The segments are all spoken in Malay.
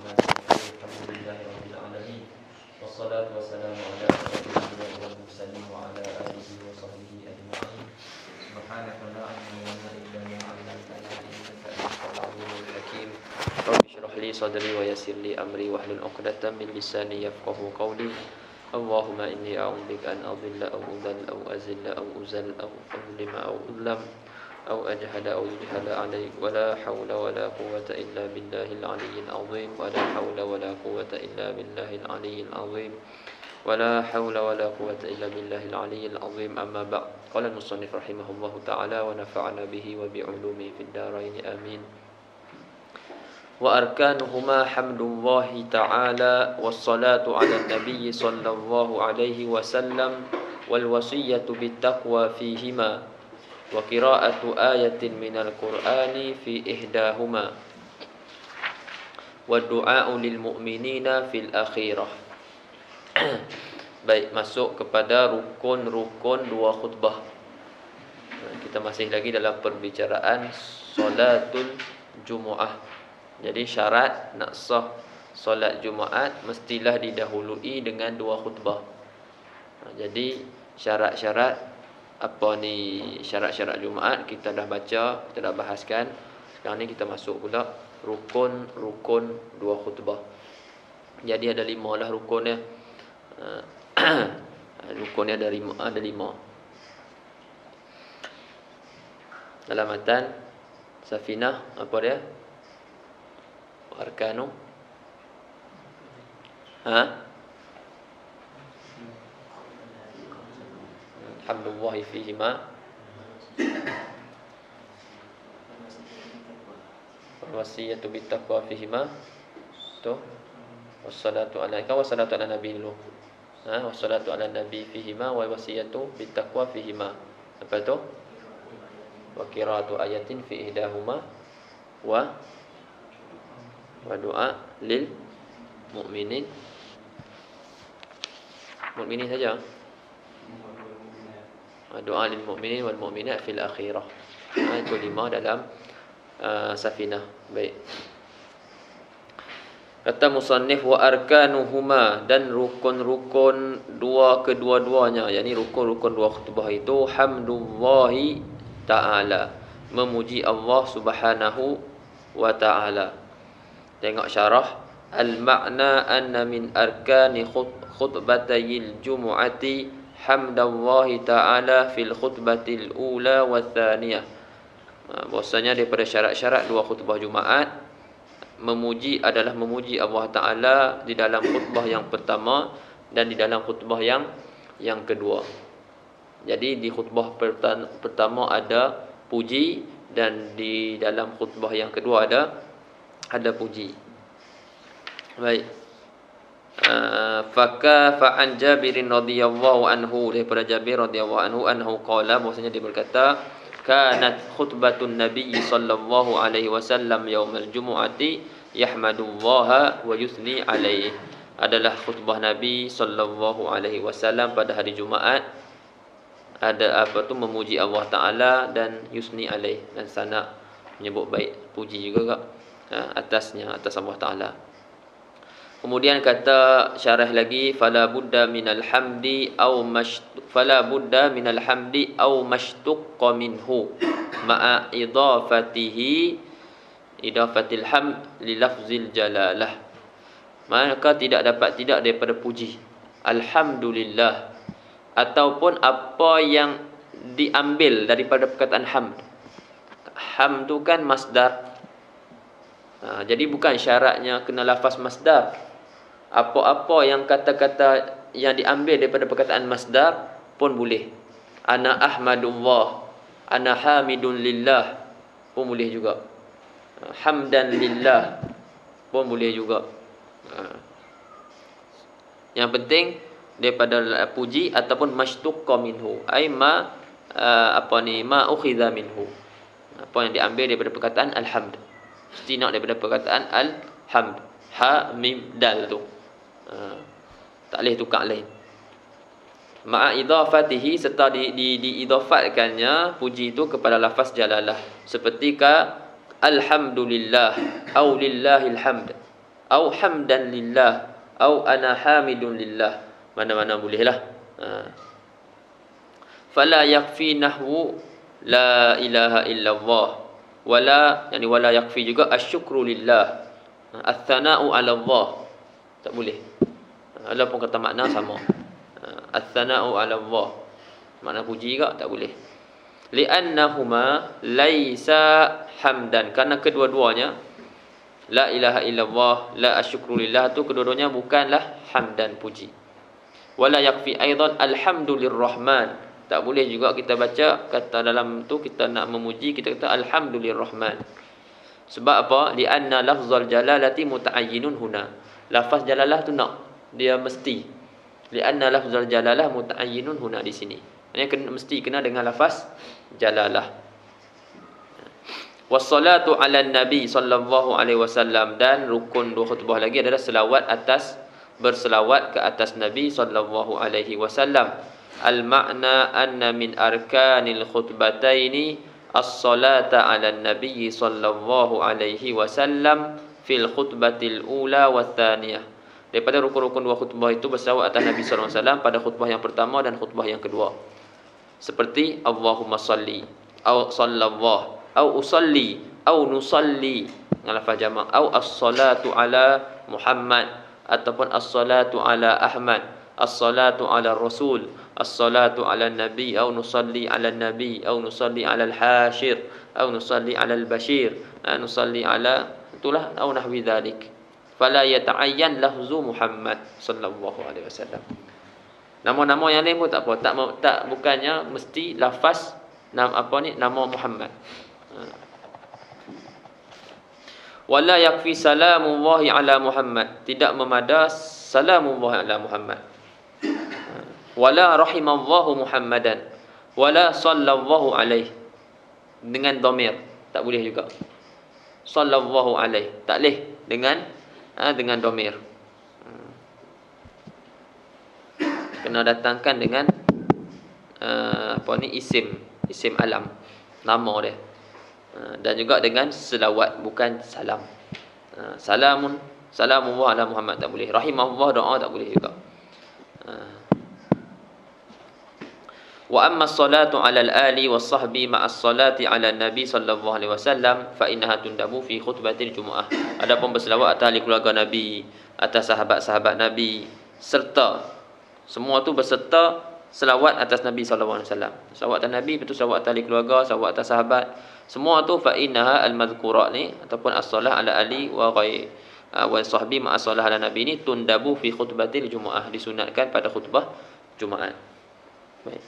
الرحمن الرحيم الحمد لله رب العالمين والصلاة والسلام على أشرف الأنبياء والمرسلين وعلى آله وصحبه أجمعين سبحانك لا علم لنا إلا ما علمتنا إنك أنت العليم الحكيم رب اشرح لي صدري ويسر لي أمري واحلل عقدة من لساني يفقهوا قولي اللهم إني أعوذ بك أن أضل أو أضل أو أزل أو أزل أو أظلم أو أظلم أو أجهل أو يجهل عليك ولا حول ولا قوة إلا بالله العلي العظيم ولا حول ولا قوة إلا بالله العلي العظيم ولا حول ولا قوة إلا بالله العلي العظيم أما بعد قال المصنف رحمه الله تعالى ونفعنا به وبعلومه في الدارين آمين وأركانهما حمد الله تعالى والصلاة على النبي صلى الله عليه وسلم والوصية بالتقوى فيهما وقراءة آية من القرآن في إحداهما والدعاء للمؤمنين في الأخيرة. Baik, masuk kepada rukun-rukun dua khutbah. Kita masih lagi dalam perbicaraan solatul Jumu'ah. Jadi syarat nak sah solat Jumaat mestilah didahului dengan dua khutbah. Jadi syarat-syarat apa ni syarat-syarat Jumaat kita dah baca, kita dah bahaskan. Sekarang ni kita masuk pula rukun dua khutbah. Jadi ada 5 lah rukunnya. Rukunnya ada 5. Dalam matan Safinah apa dia? Arkanu. Hamdulillahi fihima wasiyatu bittaqwa fihima tu wassalatu alaika wassalatu ala nabi dulu wassalatu ala nabi fihima wa wasiyatu bittaqwa fihima apa tu wa qiraatu ayatin fi ihdahuma wa doa lil mu'minin saja doa lil mu'minin wal mu'minat fil akhirah. Itu 5 dalam Safinah. Baik. Kata musannif wa arkanuhuma, dan rukun-rukun kedua-duanya, yakni rukun-rukun dua khutbah itu hamdullahi ta'ala, memuji Allah Subhanahu wa ta'ala. Tengok syarah al-ma'na anna min arkani khutbatayil jumu'ati hamdallahi ta'ala fil khutbatil ula wa thaniyah. Bahasanya daripada syarat-syarat dua khutbah Jumaat, memuji adalah memuji Allah Ta'ala di dalam khutbah yang pertama dan di dalam khutbah yang kedua. Jadi di khutbah pertama ada puji, dan di dalam khutbah yang kedua ada puji. Baik. Fa'an Jabirin radhiyallahu anhu, daripada Jabir radhiyallahu anhu qala, bahwasanya dia berkata kanat khutbatun nabiy sallallahu alaihi wasallam yaumal jumu'ati yahmadullaha wa yusni alaihi, adalah khutbah Nabi sallallahu alaihi wasallam pada hari Jumaat ada memuji Allah Taala dan yusni alaihi, dan sana menyebut baik, puji juga atas Allah Taala. Kemudian kata syarah lagi fala budda minal hamdi aw mashtuqqa minhu ma'a idafatil hamd li lafzil jalalah. Maka tidak daripada puji alhamdulillah ataupun apa yang diambil daripada perkataan hamd. Hamd tu kan masdar. Jadi bukan syaratnya kena lafaz masdar. Apa-apa yang kata-kata yang diambil daripada perkataan masdar pun boleh. Ana ahmadullah, ana hamidun lillah pun boleh juga. Hamdan lillah pun boleh juga. Yang penting daripada puji ataupun mashtuqqa minhu, ai ma ukhidha minhu, apa yang diambil daripada perkataan alhamd. Mesti nak daripada perkataan alhamd, ha mim dal tu. Tak boleh tukar lain. Ma'a idafatihi, serta diidafatkannya puji itu kepada lafaz jalalah, seperti ka alhamdulillah au lillahil hamd au hamdan lillah, au ana hamidun lillah. Mana-mana bolehlah. Fala yakfi nahwu la ilaha illallah, wala yani wala yakfi juga asyukru lillah, ats-tsana'u 'ala Allah. Tak boleh. Walaupun kata makna sama. Ats-tsana'u 'ala Allah. Makna puji juga tak boleh. Li'annahuma laisa hamdan, karena kedua-duanya la ilaha illallah, la asyukru lillah tu kedua-duanya bukanlah hamdan, puji. Wala yakfi aidan alhamdulillahirrahman. Tak boleh juga kita baca kata dalam tu kita nak memuji, kita kata alhamdulillahirrahman. Sebab apa? Li'anna lafzul jalalati muta'ayyinun huna. Lafaz jalalah tu nak, dia mesti. Li'anna lafzul jalalah muta'ayyinun huna di sini. Maksudnya mesti kena dengan lafaz jalalah. Wassalatu ala nabi sallallahu alaihi wasallam, dan rukun dua khutbah lagi adalah berselawat ke atas Nabi sallallahu alaihi wasallam. Al makna anna min arkanil khutbataini as-salata ala nabi sallallahu alaihi wasallam fil khutbatil ula wath thaniyah. Daripada rukun-rukun dua khutbah itu berselawat atas Nabi sallallahu alaihi wasallam pada khutbah yang pertama dan khutbah yang kedua. Seperti Allahumma salli, au sallallahu, au usalli, au nusalli dengan lafaz jamak, au as-salatu ala Muhammad, ataupun as-salatu ala Ahmad, as-salatu ala Rasul, as-salatu ala Nabi, au nusalli ala Nabi, au nusalli ala al-hashir, au nusalli ala al-bashir, nusalli ala, itulah, au nahwi dhalik. Fala yata'ayyan lafzu Muhammad sallallahu alaihi wasallam. Nama-nama yang lain pun tak apa, tak bukannya mesti lafaz nama Muhammad. Wala yakfi salamullahi ala Muhammad, tidak memada salamullahi ala Muhammad. Wala rahimallahu Muhammadan, wala sallallahu alaihi, dengan dhamir tak boleh juga. Sallallahu alaihi tak boleh dengan dhamir. Kena datangkan dengan isim alam, nama dia. Dan juga dengan selawat, bukan salam. Salamullah ala Muhammad tak boleh. Rahimahullah doa tak boleh juga. Wa amma as-salatu ala al-ali was-sahbi ma'a as-salati ala nabi sallallahu alaihi wasallam fa innaha tundabu fi khutbatil jumu'ah. Adapun berselawat atas ahli keluarga Nabi, atas sahabat-sahabat Nabi, serta semua tu berserta selawat atas Nabi sallallahu alaihi wasallam. Selawat atas Nabi, betul selawat atas ahli keluarga, selawat atas sahabat. Semua tu fa innaha al-madhkurat ni ataupun as-salah ala ali wa ghairi wa sahbi ma as-salah ala nabi ni tundabu fi khutbatil jumu'ah, disunatkan pada khutbah Jumaat. Baik.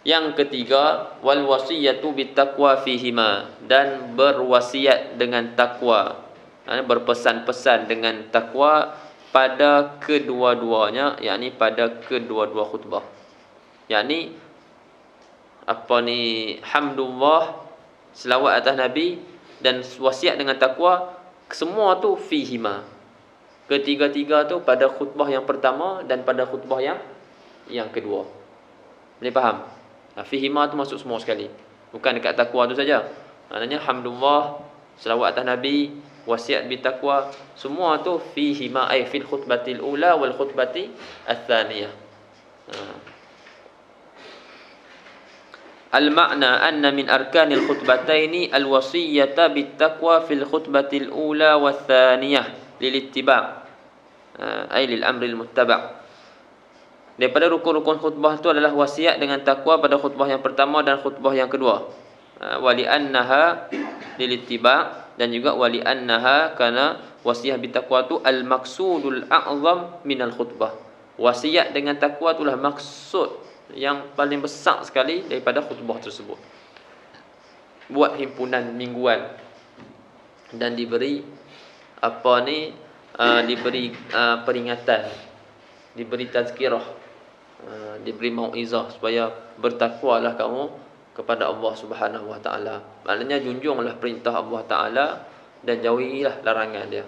Yang ketiga, wal wasiyatu bittaqwa fihima, dan berwasiat dengan takwa. Berpesan-pesan dengan takwa pada kedua-duanya, yakni pada kedua-dua khutbah. Yakni hamdulillah, selawat atas Nabi, dan wasiat dengan takwa, semua tu fihima. Ketiga-tiga tu pada khutbah yang pertama dan pada khutbah yang kedua. Boleh faham? Fihima tu masuk semua sekali. Bukan dekat takwa tu saja. Maknanya hamdulillah, selawat atas Nabi, wasiat bitakwa, semua tu fihima, ay fil khutbatil ula wal khutbati ats-tsaniyah. Al-makna anna min arkanil khutbataini al-wasiyyata bittaqwa fil khutbatil ula wath-tsaniyah lil ittiba', ay lil amril muttaba'. Daripada rukun-rukun khutbah itu adalah wasiat dengan takwa pada khutbah yang pertama dan khutbah yang kedua. Wali annaha lil ittiba', dan juga wali annaha, karena wasiat bitakwa itu al-maqsudul a'zam minal khutbah. Wasiat dengan takwa itulah maksud yang paling besar sekali daripada khutbah tersebut. Buat himpunan mingguan dan diberi peringatan, diberi tazkirah, diberi mauizah supaya bertakwalah kamu kepada Allah Subhanahu wa taala. Maknanya junjunglah perintah Allah taala dan jauhilah larangan dia.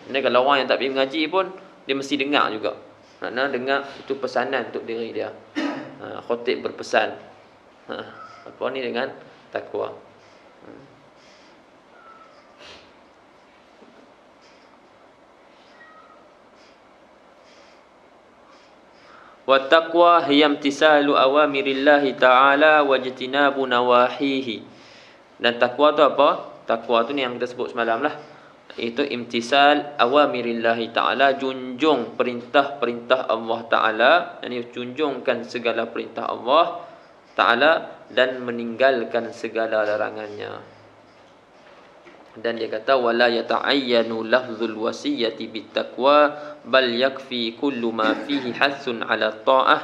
Ini kalau orang yang tak pergi mengaji pun dia mesti dengar juga. Maknanya dengar itu pesanan untuk diri dia. Khatib berpesan. Dengan takwa. Wa taqwa hiya imtisalu awamirillahi ta'ala wa ijtinabu nawahihi. Dan takwa tu apa? Takwa tu ni yang kita sebut semalam lah. Itu imtisal awamirillahi ta'ala, junjung perintah-perintah Allah Ta'ala. Ini junjungkan segala perintah Allah Ta'ala dan meninggalkan segala larangannya. Dan dia kata wala yata'ayyanu lafzul wasiyati bittaqwa bal yakfi kullu ma fihi hasun ala ta'ah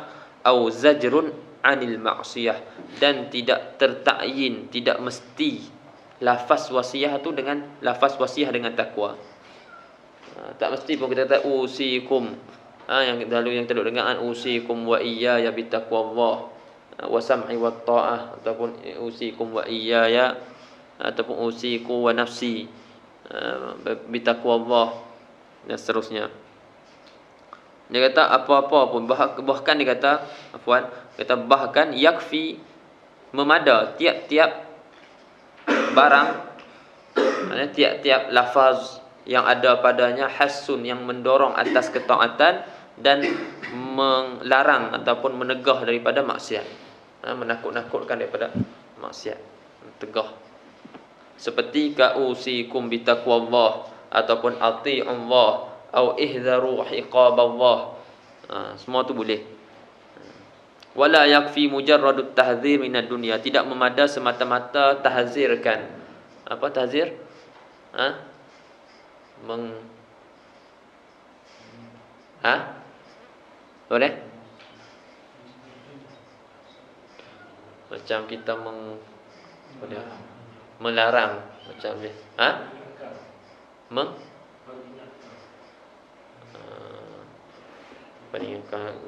aw zajrun anil ma'siyah. Dan tidak tertakyin, tidak mesti lafaz wasiyah tu dengan lafaz wasiyah dengan takwa. Tak mesti pun kita kata usikum. Yang lalu yang kita dengar kan usikum wa iyaya bittaqwallah wa sam'i wa ta'ah, ataupun usikum wa iyaya, ataupun usiku wa nafsi bitaqwallah, dan seterusnya. Dia kata apa-apa pun, bahkan dia kata bahkan yakfi, memada tiap-tiap barang, maknanya tiap-tiap lafaz yang ada padanya hasun, yang mendorong atas ketaatan dan melarang ataupun menegah daripada maksiat, menakut-nakutkan daripada maksiat, tegah. Seperti ka'usikum bitaqwallah, ataupun ati'ullah au ihzaru iqaballah. Semua tu boleh. Wala yakfi mujarradut tahzir minad dunya, tidak memada semata-mata tahzirkan. Apa tahzir? Boleh? Macam kita melarang macam ni.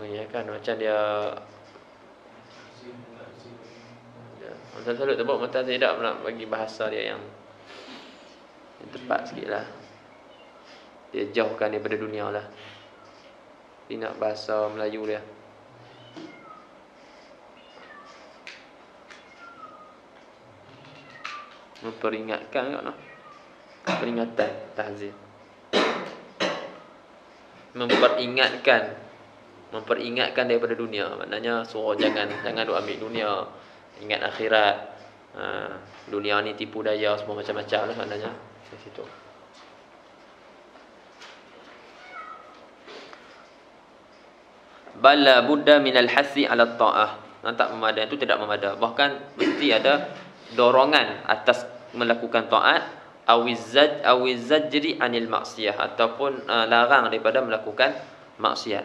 Mengingatkan macam dia selalu tebak mata tidak nak bagi bahasa dia yang tepat sikit lah. Dia jauhkan daripada dunia lah. Dia nak bahasa Melayu dia. Memperingatkan kat noh. Peringatan, tahzir. Memperingatkan daripada dunia. Maknanya suruh jangan duk ambil dunia. Ingat akhirat. Dunia ni tipu daya semua macam-macam lah maknanya. Di situ. Bala buddha minal hasi ala ta'ah. Tak memada, itu tidak memada. Bahkan mesti ada dorongan atas melakukan taat, awizajri anil maksiyah, ataupun larang daripada melakukan maksiat.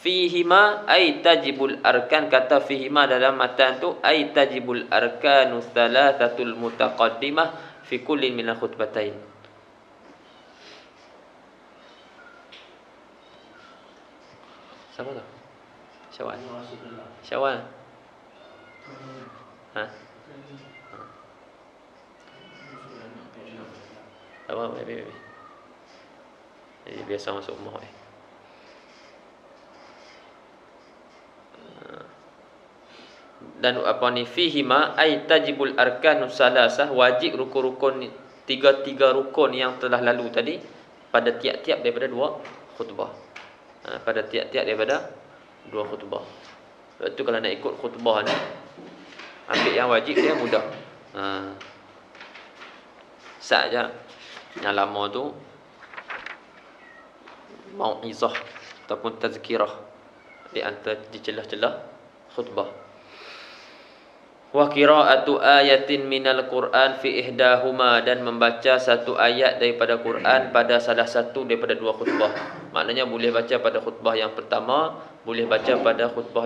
Fihima ay tajibul arkan, kata fihima dalam matan tu ay tajibul arkanu thalathatul mutaqaddimah fi kullin minal khutbatain. Siapa tu? Syawal. Apa baby. Jadi biasa masuk rumah Dan apa ni fihima ay tajibul arkanus salasah, wajib rukun-rukun tiga rukun yang telah lalu tadi pada tiap-tiap daripada dua khutbah. Pada tiap-tiap daripada dua khutbah. Sebab tu kalau nak ikut khutbah ni, ambil yang wajib dia mudah. Saja yang lama tu mau'izah ataupun tazkirah di antara di celah-celah khutbah. Wa qira'atu ayatin minal Qur'an fi ihdahuma, dan membaca satu ayat daripada Quran pada salah satu daripada dua khutbah. Maknanya boleh baca pada khutbah yang pertama, boleh baca pada khutbah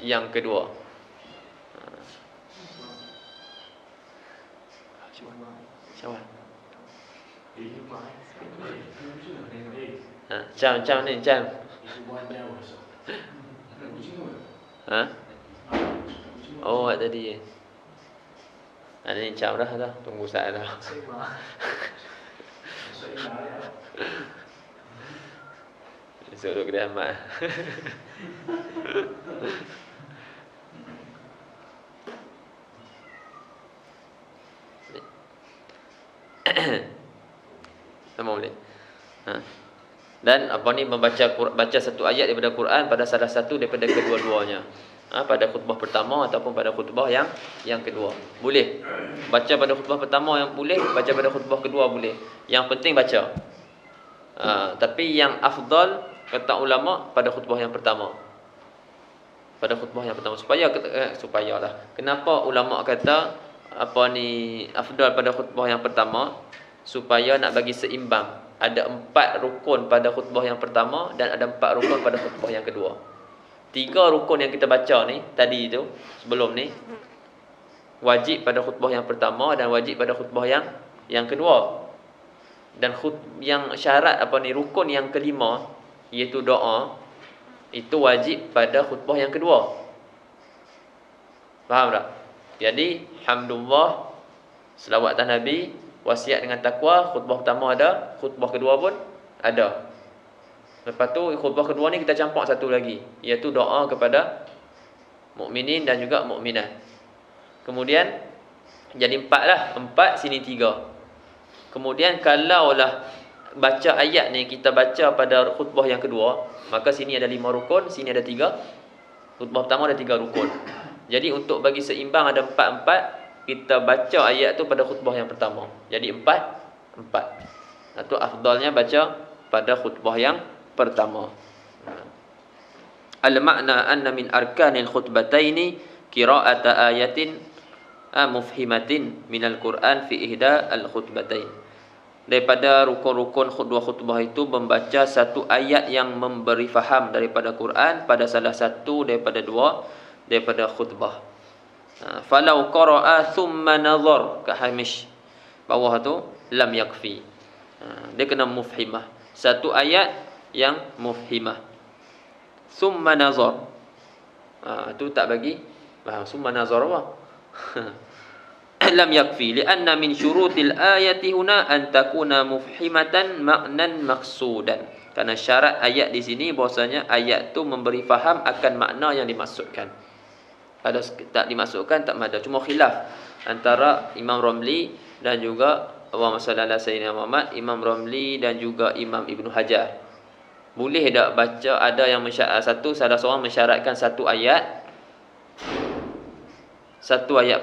yang kedua. Syawal. Macam ni, macam. Oh, tadi. Ini macam dah. Tunggu saat dah. Suruh kedai amat. Sama boleh. Dan baca satu ayat daripada Quran pada salah satu daripada kedua-duanya. Pada khutbah pertama ataupun pada khutbah yang kedua. Boleh. Baca pada khutbah pertama yang boleh, baca pada khutbah kedua boleh. Yang penting baca. Tapi yang afdal kata ulama pada khutbah yang pertama. Pada khutbah yang pertama supayalah. Kenapa ulama kata afdal pada khutbah yang pertama? Supaya nak bagi seimbang. Ada 4 rukun pada khutbah yang pertama dan ada 4 rukun pada khutbah yang kedua. 3 rukun yang kita baca ni tadi tu sebelum ni wajib pada khutbah yang pertama dan wajib pada khutbah yang kedua. Dan yang syarat rukun yang kelima iaitu doa itu wajib pada khutbah yang kedua. Faham tak? Jadi hamdulillah, selawat atas Nabi, wasiat dengan takwa, khutbah pertama ada, khutbah kedua pun ada. Lepas tu khutbah kedua ni kita campak satu lagi, iaitu doa kepada mukminin dan juga mukminat. Kemudian jadi 4 lah, 4 sini 3. Kemudian kalaulah baca ayat ni kita baca pada khutbah yang kedua, maka sini ada 5 rukun, sini ada 3. Khutbah pertama ada 3 rukun. Jadi untuk bagi seimbang ada 4-4, kita baca ayat tu pada khutbah yang pertama. Jadi 4. Itu afdalnya baca pada khutbah yang pertama. Al-makna anna min arkanil khutbataini qira'ata ayatin mufhimatin minal Qur'an fi ihda al-khutbatain. Daripada rukun-rukun dua khutbah itu membaca satu ayat yang memberi faham daripada Quran pada salah satu daripada khutbah. Falau qara'a thumma nazar ka hamish bawah tu lam yakfi. Dia kena mufhimah. Satu ayat yang mufhimah. Thumma nazar. Tu tak bagi faham. Thumma nazar apa? Lam yakfi lianna min syurutil ayati huna an takuna mufhimatan ma'nan maqsudan. Karena syarat ayat di sini bahwasanya ayat tu memberi faham akan makna yang dimaksudkan. Kalau tak dimasukkan tak ada. Cuma khilaf antara Imam Ramli dan juga Allahumma salli ala sayyidina Muhammad, Imam Ramli dan juga Imam Ibnu Hajar. Boleh tak baca, ada yang salah seorang mensyaratkan satu ayat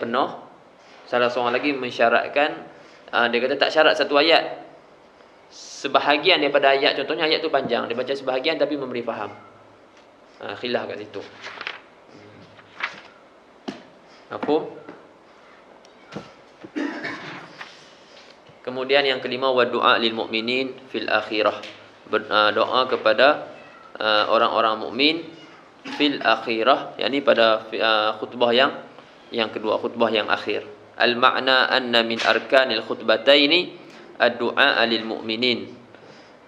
penuh. Salah seorang lagi mensyaratkan dia kata tak syarat satu ayat. Sebahagian daripada ayat, contohnya ayat tu panjang, dia baca sebahagian tapi memberi faham. Khilaf kat situ. Apa? Kemudian yang kelima, wa du'a lil mu'minin fil akhirah. Doa kepada orang-orang mukmin fil akhirah, yakni pada khutbah yang kedua, khutbah yang akhir. Al makna anna min arkanil khutbataini ad-du'a lil mu'minin.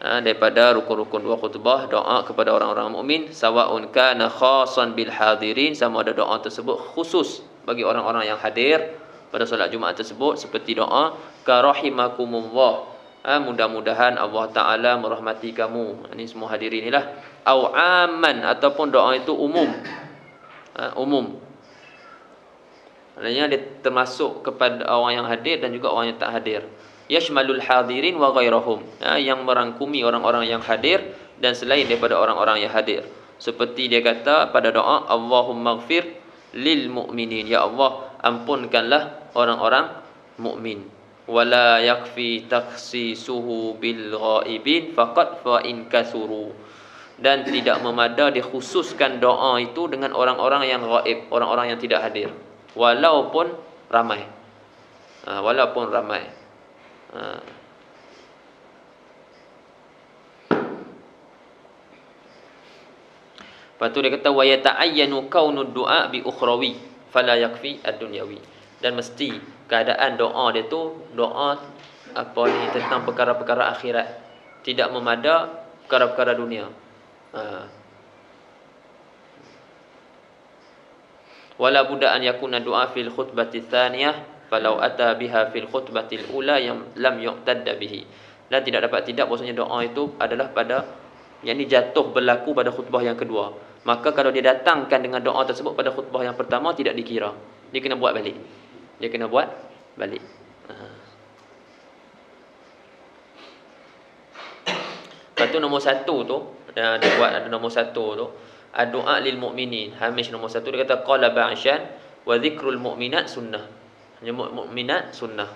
Daripada rukun-rukun dua khutbah, doa kepada orang-orang mukmin, sawa'un kana khasan bil hadirin, sama ada doa tersebut khusus bagi orang-orang yang hadir pada solat Jumaat tersebut, seperti doa ka rahimakumullah, mudah-mudahan Allah Ta'ala merahmati kamu. Ini semua hadirin inilah. Au aman, ataupun doa itu umum. Umum. Maknanya dia termasuk kepada orang yang hadir dan juga orang yang tak hadir. Yashmalul hadirin wa ghairahum. Yang merangkumi orang-orang yang hadir dan selain daripada orang-orang yang hadir. Seperti dia kata pada doa, Allahumma ghfir lil mu'minin. Ya Allah, ampunkanlah orang-orang mukmin. Wala yakfi takhsisuhu bil ghaibin faqat fa in kasuru. Dan tidak memada dikhususkan doa itu dengan orang-orang yang gaib, orang-orang yang tidak hadir, walaupun ramai. Walaupun ramai. Lepas tu dia kata wa yata'ayyanu kaunud du'a bi ukhrawi fala yakfi ad-dunyawi. Dan mesti keadaan doa dia tu doa tentang perkara-perkara akhirat, tidak memada perkara-perkara dunia. Wala budda an yakuna du'a fil khutbati tsaniyah falau ata biha fil khutbatil ula yang lam yu'tadda bihi. Dan tidak bahwasanya doa itu adalah pada yang ini jatuh berlaku pada khutbah yang kedua. Maka kalau dia datangkan dengan doa tersebut pada khutbah yang pertama, tidak dikira. Dia kena buat balik. Lepas Lepas tu nombor satu tu, dia buat ada nombor satu tu, doa lil mukminin. Hamish nombor satu dia kata qala ba'syan wa dzikrul mu'minat sunnah. Hanya mukminat sunnah.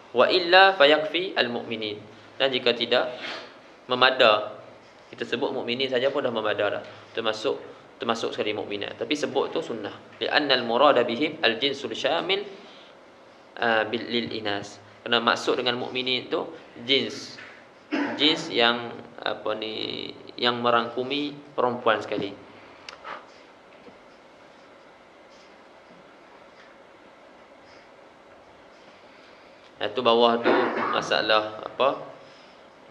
Wa illa fayakfi al mukminin. Dan jika tidak memada, kita sebut mukminin saja pun dah memada dah. Termasuk sekali mukminat. Tapi sebut tu sunnah. Li'anna al murada bihim al jinsul syamil lil inas. Kerana maksud dengan mukminin tu jins yang yang merangkumi perempuan sekali. Itu bawah tu masalah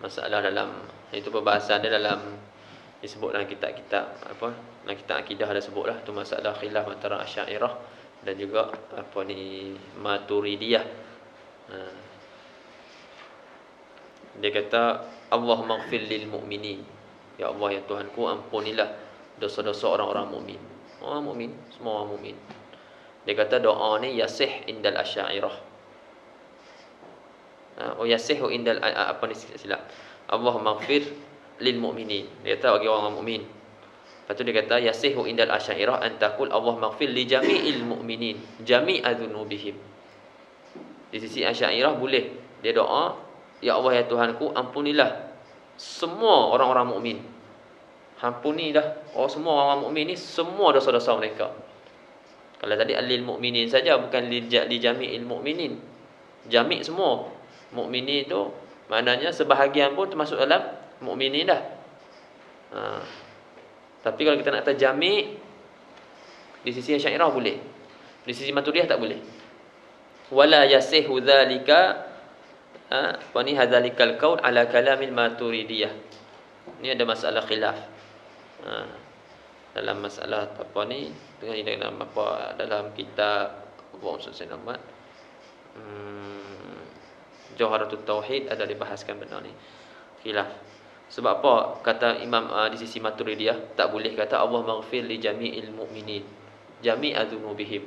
masalah dalam itu perbahasan dia dalam disebut dalam kitab-kitab dalam kitab akidah ada sebutlah tu masalah khilaf antara Asy'ariyah dan juga Maturidiyah. Dia kata Allah maghfir lil mu'minin. Ya Allah ya Tuhanku, ampunilah dosa-dosa orang-orang mukmin. Orang mukmin, semua orang mukmin. Dia kata doa ni yasih indal Asy'ariyah. Yasihu indal silap. Allah maghfir lil mu'minin. Dia kata bagi orang mukmin. Lepas tu dia kata yasihu indal Asy'ariyah an taqul Allah maghfir li jami'il mu'minin jami'a dzunubihim. Di sisi Asy'ariyah boleh dia doa, ya Allah ya Tuhanku, ampunilah semua orang-orang mukmin. Ampunilah semua orang mukmin ni semua dosa-dosa mereka. Kalau tadi lil mu'minin saja, bukan li jami'il mu'minin. Jami' semua mukminin tu maknanya sebahagian pun termasuk dalam mukminin dah. Tapi kalau kita nak kata jami' di sisi Asy'ariyah boleh. Di sisi Maturidiyah tak boleh. Wala yasihu dzalika hadzalikal qaul ala kalamil Maturidiyah. Ini ada masalah khilaf. Dalam masalah dalam kitab Muhammad sallallahu Jawharatul Tauhid ada dibahaskan benda ni. Khilaf. Sebab apa kata Imam di sisi Maturidiyah tak boleh kata Allah maghfir li jami'il mu'minin jami'a dzunubihim.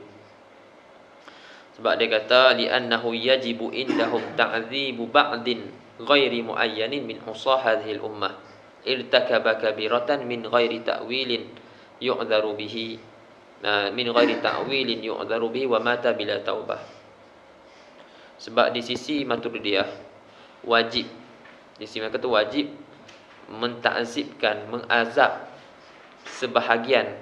Sebab dia kata li'annahu yajibu indahum ta'dzibu ba'din ghairi muayyanin min husah hadhihi al-ummah irtakaba kabiratan min ghairi ta'wilin yu'dharu bihi wa mata bila taubah. Sebab di sisi Maturidiyah wajib, di sisi mereka tu wajib mentakzibkan, mengazab sebahagian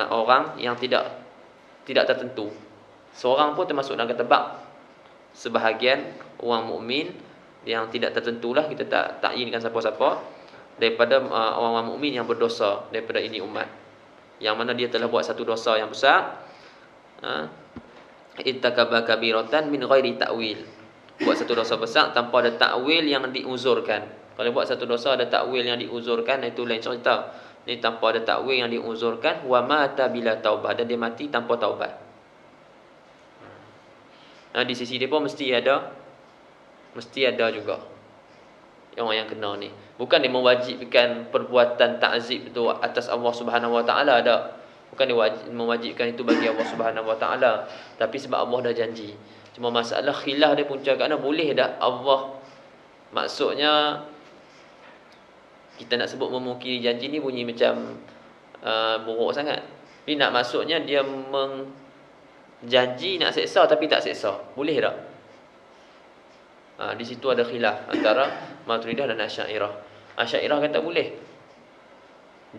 orang yang tidak tertentu. Seorang pun termasuk dalam kata sebahagian orang mukmin yang tidak tertentulah, kita tak takyinkan siapa-siapa daripada orang-orang mukmin yang berdosa daripada ini umat, yang mana dia telah buat satu dosa yang besar, ittakaba kabiratan min ghairi ta'wil, buat satu dosa besar tanpa ada takwil yang diuzurkan. Kalau buat satu dosa ada takwil yang diuzurkan, itu lain cerita. Ini tanpa ada takwil yang diuzurkan, wa mata bila taubah, dan dia mati tanpa taubat. Di sisi dia pun mesti ada juga orang yang kena ni. Bukan dia mewajibkan perbuatan ta'zib itu atas Allah Subhanahu Wa Taala, ada. Bukan dia mewajibkan itu bagi Allah Subhanahu Wa Taala, tapi sebab Allah dah janji. Cuma masalah khilaf dia punca kat mana, boleh tak Allah, maksudnya kita nak sebut memungkiri janji ni bunyi macam buruk sangat. Tapi nak maksudnya dia janji nak seksa tapi tak seksa, boleh tak? Di situ ada khilaf antara Maturidiyah dan Asy'ariyah. Asy'ariyah kata boleh.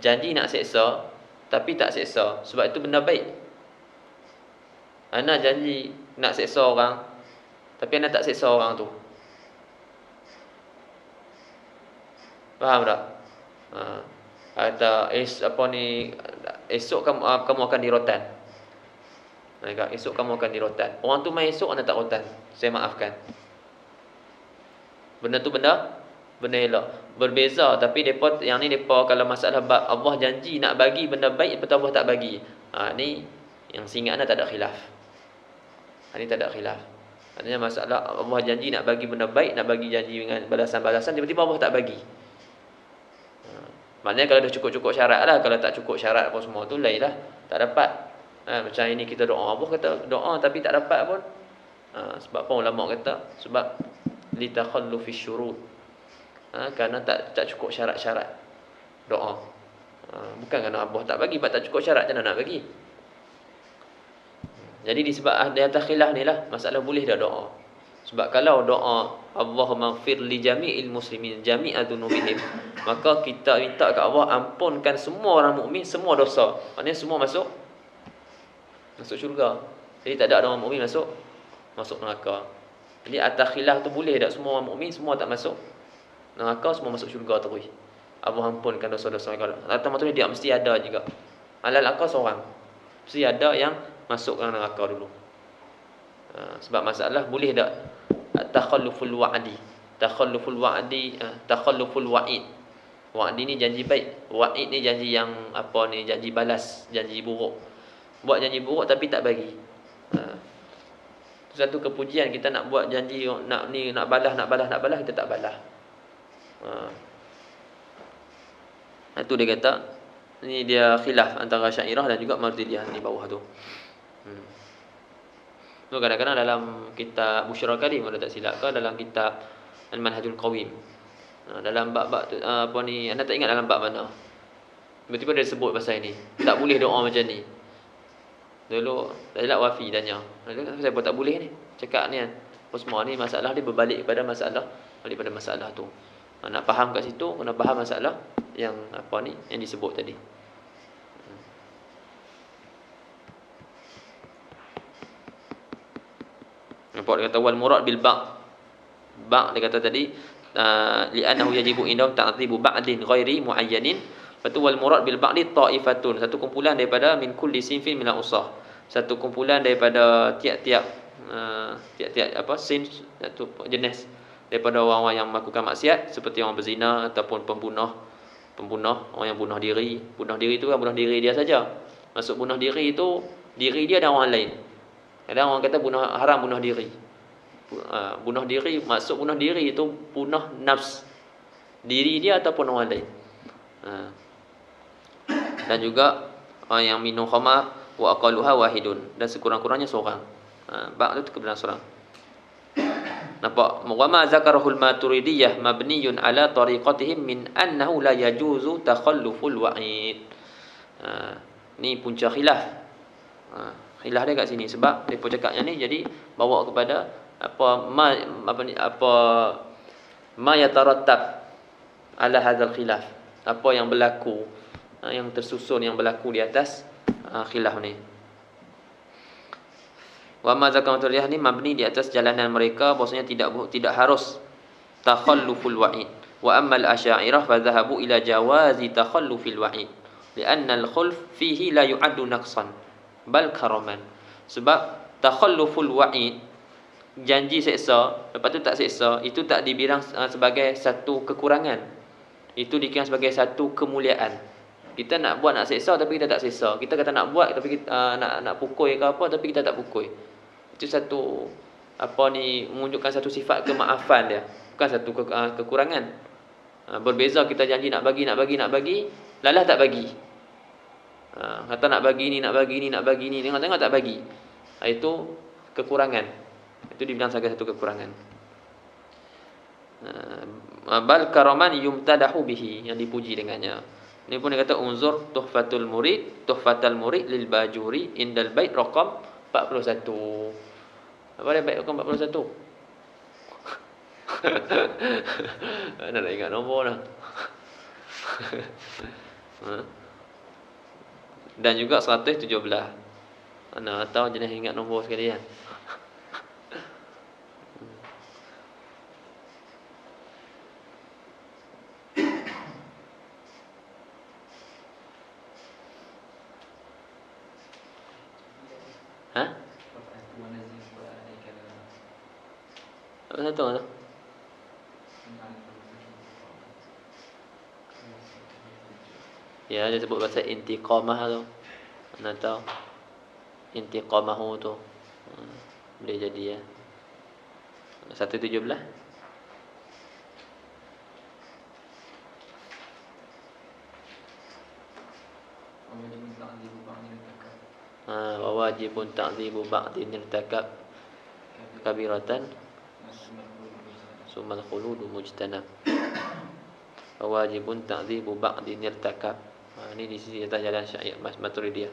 Janji nak seksa tapi tak seksa, sebab itu benda baik. Ana janji nak seksa orang tapi ana tak seksa orang tu. Faham tak? Kata esok kamu akan dirotan. Esok kamu akan dirotan. Orang tu main esok, ana tak rotan. Saya maafkan. Benda tu benda elok. Berbeza, tapi depa yang ni depa kalau masalah Allah janji nak bagi benda baik, betul Allah tak bagi. Ni yang singat tak ada khilaf. Ini tak ada khilaf. Artinya masalah Allah janji nak bagi benda baik, nak bagi janji dengan balasan-balasan, tiba-tiba Allah tak bagi. Maknanya kalau dah cukup-cukup syarat lah. Kalau tak cukup syarat apa semua tu lain lah, tak dapat. Macam ini kita doa, Allah kata doa tapi tak dapat pun. Sebab apa ulama kata? Sebab li takhallufi syurut. Kerana tak cukup syarat-syarat doa. Bukan kerana Allah tak bagi, sebab tak cukup syarat, macam mana nak bagi? Jadi disebab di atas khilaf ni lah masalah boleh dah doa. Sebab kalau doa Allahumma ighfir li jami'il muslimin jami'a dzunubihim, maka kita minta ke Allah ampunkan semua orang mukmin semua dosa. Maknanya semua masuk syurga. Jadi tak ada orang mukmin masuk neraka. Jadi atas khilaf tu boleh tak semua orang mukmin semua tak masuk neraka, semua masuk syurga terus. Allah ampunkan dosa-dosa mereka. Atau maksudnya dia mesti ada juga. Alal aqal seorang. Mesti ada yang masuk ke neraka dulu. Sebab masalah boleh tak takhalluful wa'di. Takhalluful wa'di, takhalluful wa'id. Wa'di ni janji baik, wa'id ni janji yang apa ni, janji balas, janji buruk. Buat janji buruk tapi tak bagi. Satu kepujian kita nak buat janji nak balas kita tak balas. Itu dia kata ni dia khilaf antara Syairah dan juga Maturidiyah di bawah tu. So, kadang-kadang dalam kitab Busyra Karim kalau tak silap ke dalam kitab Al-Manhajul Qawim, dalam bab-bab tu, apa ni, anda tak ingat dalam bab mana tiba-tiba dia sebut pasal ni, tak boleh doa macam ni. Dulu tak silap Wafi tanya, kenapa tak boleh ni, cakap ni kan semua ni masalah dia berbalik pada masalah tu. Nak faham kat situ kena faham masalah yang apa ni yang disebut tadi. Nampak dia kata wal murad bil ba' dia kata tadi li'annahu yajibu indahum ta'dhibu ba'din ghairi muayyanin. Lepas tu wal murad bil ba'di ta'ifatun, satu kumpulan daripada min kulli sinfin min al-usah, satu kumpulan daripada tiap-tiap apa sinf, satu jenis daripada orang-orang yang melakukan maksiat seperti orang berzina ataupun pembunuh, orang yang bunuh diri. Bunuh diri itu kan bunuh diri dia saja. Maksud bunuh diri itu diri dia dan orang lain. Kadang orang kata haram bunuh diri. Bunuh diri, maksud bunuh diri itu bunuh nafs diri dia ataupun orang lain. Dan juga yang minum khamar wa aqalluha wahidun, dan sekurang-kurangnya seorang. Bab itu kebenaran seorang. Nampak? Wa ma zakarahul Maturidiyah mabniyun ala tariqatihim min annahu la yajuzu takhalluful wa'id. Ni punca khilaf. Khilaf dia kat sini sebab depa cakapnya ni jadi bawa kepada apa ma yatarattab ala hadzal khilaf, apa yang berlaku, yang tersusun, yang berlaku di atas khilaf ni. Wa ma zakarahul ni mabni di atas jalanan mereka bahwasanya tidak harus takhalluful wa'id. Wa ammal asy'ariyah fa dhahabu ila jawazi takhallufil wa'id li'anna al-khulf fihi la yu'addu naqsan bal karaman. Sebab takhalluful wa'id, janji seksa lepas tu tak seksa, itu tak dibilang sebagai satu kekurangan, itu dikira sebagai satu kemuliaan. Kita nak buat nak seksa tapi kita tak seksa, kita kata nak buat tapi kita nak pukul ke apa tapi kita tak pukul, itu satu apa ni, menunjukkan satu sifat kemaafan dia, bukan satu kekurangan. Berbeza kita janji nak bagi lalah tak bagi. Kata nak bagi ni, tengok tak bagi. Itu kekurangan. Itu dibilang sebagai satu kekurangan. Bal karaman yumtadahu bihi, yang dipuji dengannya. Ini pun dia kata unzur tuhfatul murid lil bajuri indal bait raqam 41. Apa dia bait raqam 41? Nak ingat nombor dah. Dan juga 117. Ana tahu jenis ingat nombor sekali kan. Apa satu tu? Ya, dia sebut pasal intiqamah tu. Anda tahu intiqamahu tu. Boleh jadi ya. 117. Wa wajibun ta'dzibu ba'din irtakab kabiratan summal khuludu mujtanab. Wajibun ta'dzibu ba'din irtakab. Ini di sisi atas jalan Syaikh Maturidiyah.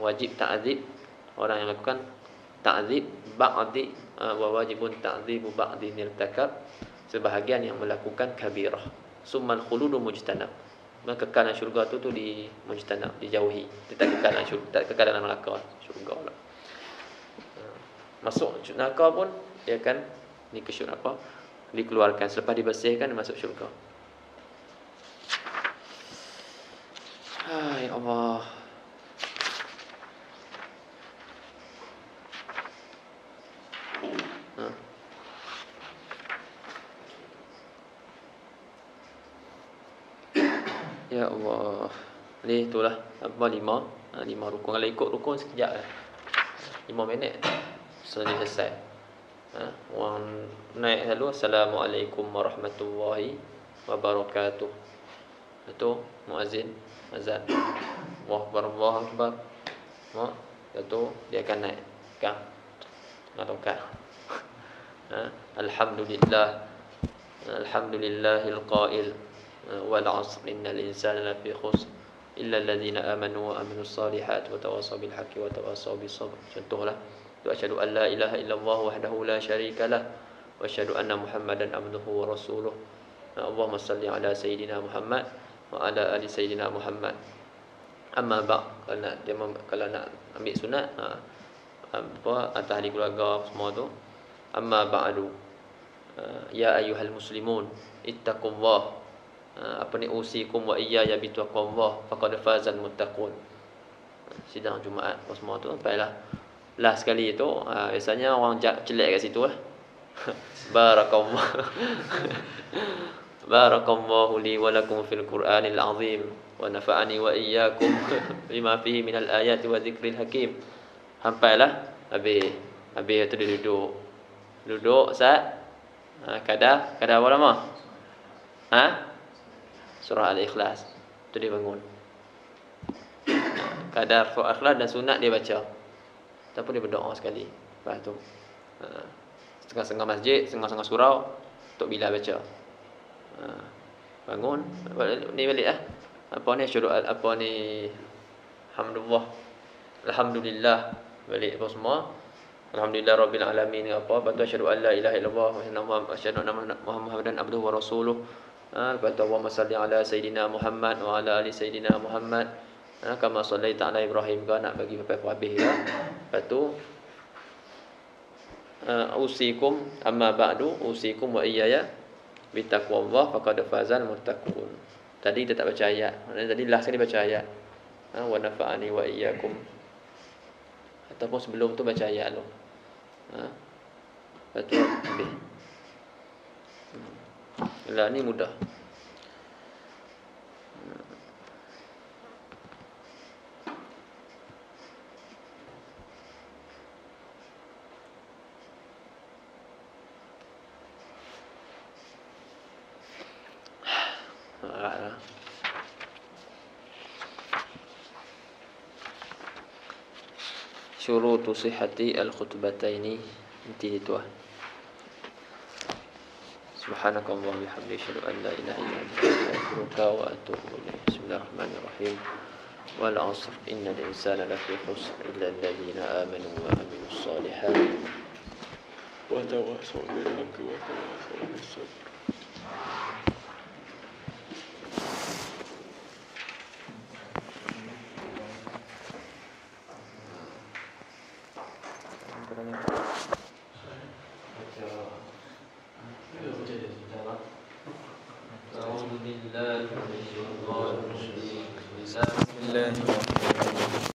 Wajib ta'dzib orang yang lakukan ta'dzib ba'di, wa wajibun ta'dzibu ba'din irtakab, sebahagian yang melakukan kabirah. Summal khuludu mujtanab. Maka kekalan syurga tu di mujtanab, dijauhi. Dia tak kekal dalam syurga, tak kekal dalam neraka, syurga pula. Masuk neraka pun dia akan dikeluarkan selepas dibersihkan, masuk syurga. Ya Allah. Ya Allah. Ni itulah apa 5 rukun. Kalau ikut rukun sekejap lah. 5 minit selesai. Orang naik selalu Assalamualaikum warahmatullahi wabarakatuh. Itu muazzin azan. Allahu akbar, Allahu akbar. Itu dia akan naik. Kan? Ngatokan. Alhamdulillah. Alhamdulillahil qail wal 'asr innal insana lafi khusr illa alladhina amanu wa amilus solihat wa tawassaw bil haqqi wa tawassaw bis sabr. Contohlah, tu asyhadu an la ilaha illallah wahdahu la syarikalah wa asyhadu anna Muhammadan abduhu wa rasuluh. Allahumma salli ala sayidina Muhammad wa ala ali sayidina Muhammad. Amma ba'd, kalau nak ambil sunat atas ahli keluarga semua tu. Amma ba'du, ya ayyuhal muslimun ittaqullah, usikum wa iyaya bitaqwallah faqad fazal muttaqun. Sidang Jumaat semua tu sampailah last sekali tu. Biasanya orang celak kat situ lah. Barakallahu li wa lakum fil Qur'anil azim wa nafa'ani wa iyyakum bima fihi minal ayati wa dzikril hakim. Sampailah habis tu dia duduk sat. Kadar apa lama? Surah Al-Ikhlas. Tu dia bangun. Kadar surah Al-Ikhlas dan sunat dia baca. Ataupun dia berdoa sekali. Lepas tu setengah-setengah masjid, setengah-setengah surau, Tok Bilal baca. Bangun, ni balik lah. Alhamdulillah balik apa semua. Alhamdulillah rabbil alamin apa. Lepas tu asyhadu an la ilaha illallah wa asyhadu anna Muhammadan abduhu wa rasuluh. Lepas tu Allahumma salli ala sayidina Muhammad wa ala ali sayidina Muhammad kama sallaita ala Ibrahim. Kau nak bagi habis ya. Lepas tu usikum amma ba'du usikum wa iyaya bitaqwallah faqad fazal muttaqun. Tadi dia tak baca ayat. Tadi last sekali baca ayat. Wa nafa'ani wa iyyakum. Ataupun sebelum tu baca ayat tu. Lepas tu habis. Lah ni mudah. Syurutu sihhati al-khutbataini. Nanti itu lah. Subhanakallah bihamdika asyhadu an la ilaha illa anta astaghfiruka wa atubu ilaik. Bismillahirrahmanirrahim. Wal 'asr innal insana lafi khusr illa alladhina amanu wa amilus solihat wa tawassaw bil haqqi wa tawassaw bis sabr. أعوذ بالله من الشيطان الرجيم. بسم الله